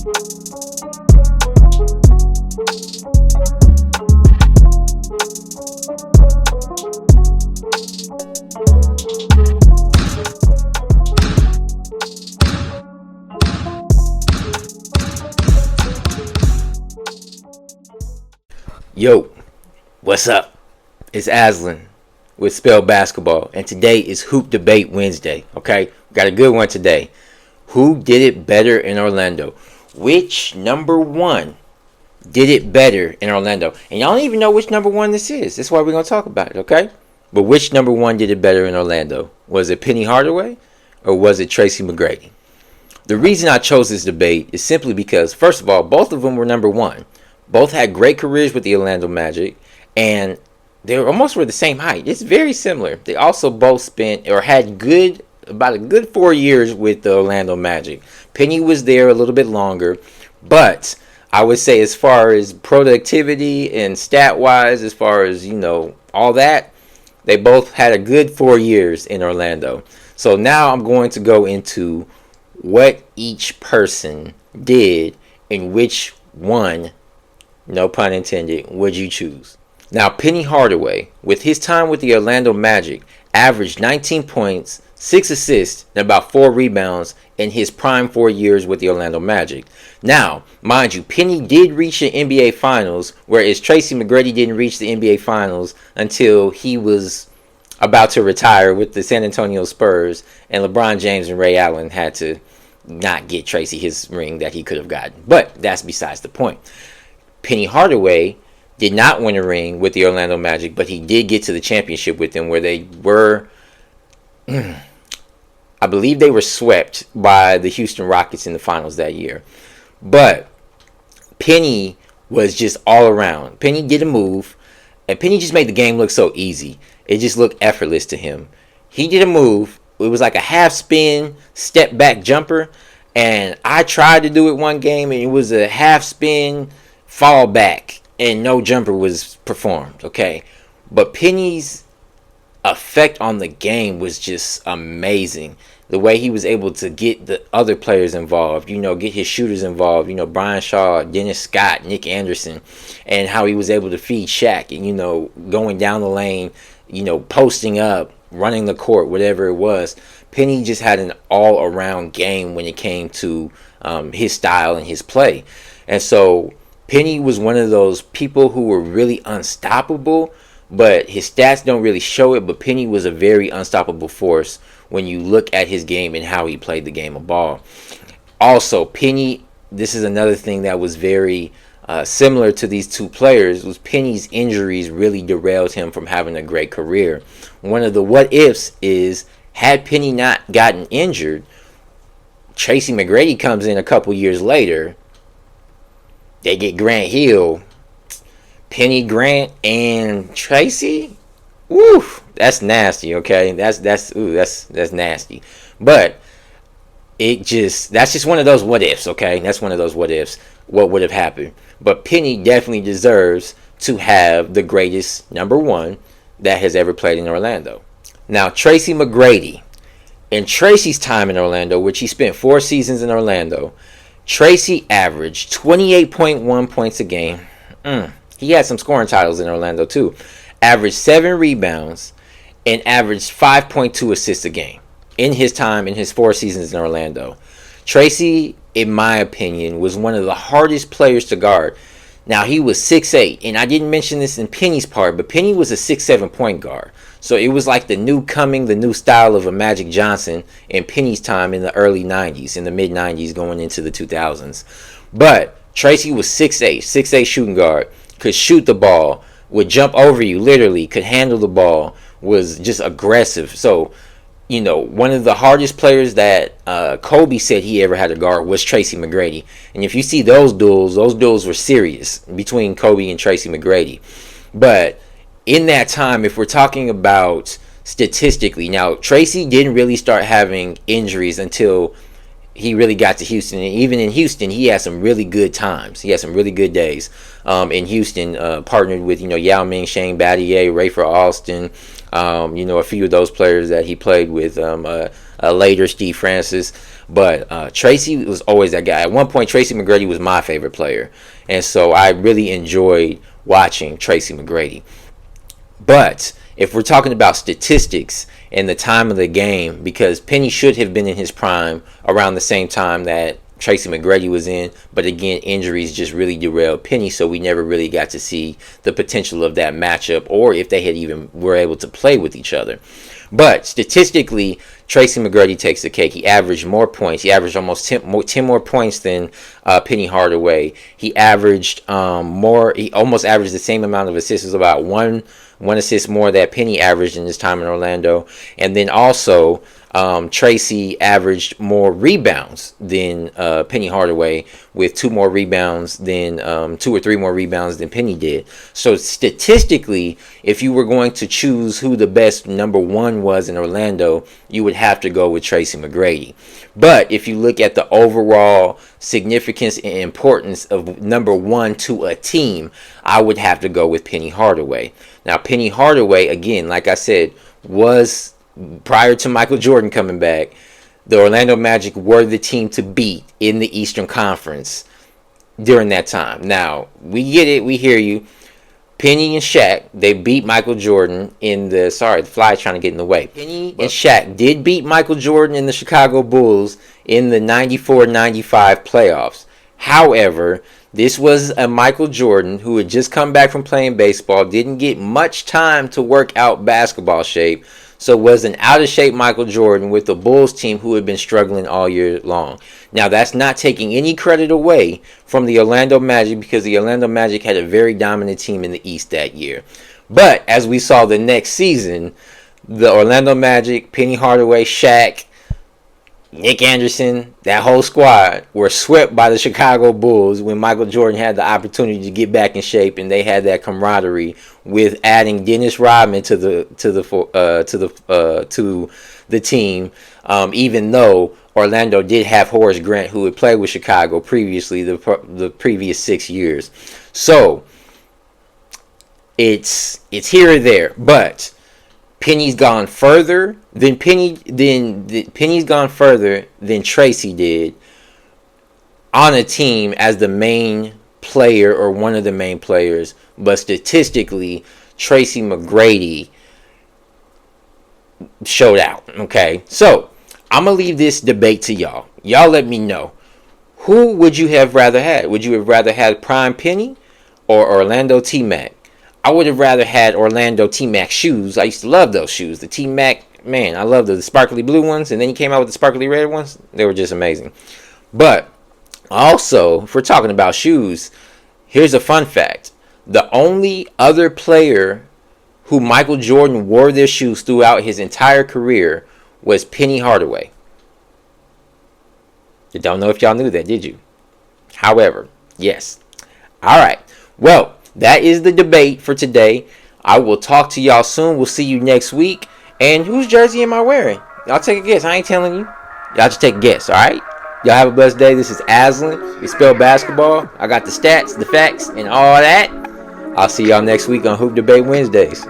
Yo, what's up? It's Aslan with Spell Basketball, and today is Hoop Debate Wednesday. Okay, we got a good one today. Who did it better in Orlando? Which number one did it better in Orlando? And y'all don't even know which number one this is. That's why we're gonna talk about it. Okay, but which number one did it better in Orlando? Was it Penny Hardaway or was it Tracy McGrady? The reason I chose this debate is simply because, first of all, both of them were number one. Both had great careers with the Orlando Magic, and they were the same height. It's very similar. They also both spent or had about a good 4 years with the Orlando Magic. Penny was there a little bit longer, but I would say as far as productivity and stat-wise, as far as, all that, they both had a good 4 years in Orlando. So now I'm going to go into what each person did and which one, no pun intended, would you choose? Now, Penny Hardaway, with his time with the Orlando Magic, averaged 19 points, 6 assists, and about 4 rebounds in his prime 4 years with the Orlando Magic. Now, mind you, Penny did reach the NBA Finals, whereas Tracy McGrady didn't reach the NBA Finals until he was about to retire with the San Antonio Spurs, and LeBron James and Ray Allen had to not get Tracy his ring that he could have gotten. But that's besides the point. Penny Hardaway did not win a ring with the Orlando Magic, but he did get to the championship with them, where they were, I believe they were swept by the Houston Rockets in the finals that year. But Penny was just all around. Penny did a move, and Penny just made the game look so easy. It just looked effortless to him. He did a move. It was like a half spin, step back jumper, and I tried to do it one game, and it was a half spin, fall back, and no jumper was performed. Okay, but Penny's effect on the game was just amazing. The way he was able to get the other players involved, get his shooters involved, Brian Shaw, Dennis Scott, Nick Anderson, and how he was able to feed Shaq and, going down the lane, posting up, running the court, whatever it was. Penny just had an all-around game when it came to his style and his play. And so Penny was one of those people who were really unstoppable, but his stats don't really show it. But Penny was a very unstoppable force when you look at his game and how he played the game of ball. Also, Penny, this is another thing that was very similar to these two players, was Penny's injuries really derailed him from having a great career. One of the what ifs is, had Penny not gotten injured, Tracy McGrady comes in a couple years later. They get Grant Hill, Penny, Grant, and Tracy. Woo, that's nasty. Okay, that's nasty. But that's just one of those what ifs. Okay, that's one of those what ifs. What would have happened? But Penny definitely deserves to have the greatest number one that has ever played in Orlando. Now, Tracy McGrady, in Tracy's time in Orlando, which he spent 4 seasons in Orlando, Tracy averaged 28.1 points a game. He had some scoring titles in Orlando too. Averaged 7 rebounds and averaged 5.2 assists a game in his time in his 4 seasons in Orlando. Tracy, in my opinion, was one of the hardest players to guard. Now, he was 6'8", and I didn't mention this in Penny's part, but Penny was a 6'7" point guard. So it was like the new style of a Magic Johnson in Penny's time in the early 90s, in the mid-90s going into the 2000s. But Tracy was 6'8", shooting guard, could shoot the ball, would jump over you, literally, could handle the ball, was just aggressive. So, one of the hardest players that Kobe said he ever had to guard was Tracy McGrady. And if you see those duels were serious between Kobe and Tracy McGrady. But in that time, if we're talking about statistically, now Tracy didn't really start having injuries until he really got to Houston. And even in Houston, he had some really good times. He had some really good days in Houston, partnered with, Yao Ming, Shane Battier, Rayford Alston, a few of those players that he played with, later Steve Francis. But Tracy was always that guy. At one point, Tracy McGrady was my favorite player, and so I really enjoyed watching Tracy McGrady. But if we're talking about statistics and the time of the game, because Penny should have been in his prime around the same time that Tracy McGrady was in, but again, injuries just really derailed Penny, so we never really got to see the potential of that matchup, or if they had even were able to play with each other. But statistically, Tracy McGrady takes the cake. He averaged more points. He averaged almost 10 more points than Penny Hardaway. He averaged more. He almost averaged the same amount of assists. It was about one assist more that Penny averaged in his time in Orlando. And then also, Tracy averaged more rebounds than Penny Hardaway, with 2 or 3 more rebounds than Penny did. So statistically, if you were going to choose who the best number 1 was in Orlando, you would have to go with Tracy McGrady. But if you look at the overall significance and importance of number 1 to a team, I would have to go with Penny Hardaway. Now, Penny Hardaway, again, like I said, was, prior to Michael Jordan coming back, the Orlando Magic were the team to beat in the Eastern Conference during that time. Now, we get it. We hear you. Penny and Shaq, they beat Michael Jordan in the... Sorry, the fly's trying to get in the way. Penny and Shaq did beat Michael Jordan and the Chicago Bulls in the 94-95 playoffs. However, this was a Michael Jordan who had just come back from playing baseball, didn't get much time to work out basketball shape, so was an out-of-shape Michael Jordan with the Bulls team who had been struggling all year long. Now, that's not taking any credit away from the Orlando Magic, because the Orlando Magic had a very dominant team in the East that year. But as we saw the next season, the Orlando Magic, Penny Hardaway, Shaq, Nick Anderson, that whole squad were swept by the Chicago Bulls when Michael Jordan had the opportunity to get back in shape, and they had that camaraderie with adding Dennis Rodman to the team. Even though Orlando did have Horace Grant, who had played with Chicago previously the previous 6 years. So it's here or there, but Penny's gone further than Penny's gone further than Tracy did on a team as the main player or one of the main players. But statistically, Tracy McGrady showed out. Okay, so I'm gonna leave this debate to y'all. Y'all let me know, who would you have rather had? Would you have rather had Prime Penny or Orlando T-Mac? I would have rather had Orlando T-Mac shoes. I used to love those shoes. The T-Mac, man, I love the sparkly blue ones. And then he came out with the sparkly red ones. They were just amazing. But also, if we're talking about shoes, here's a fun fact. The only other player who Michael Jordan wore their shoes throughout his entire career was Penny Hardaway. I don't know if y'all knew that, did you? However, yes. All right. Well, that is the debate for today. I will talk to y'all soon. We'll see you next week. And whose jersey am I wearing? Y'all take a guess. I ain't telling you. Y'all just take a guess, all right? Y'all have a blessed day. This is Aslan. We spell basketball. I got the stats, the facts, and all that. I'll see y'all next week on Hoop Debate Wednesdays.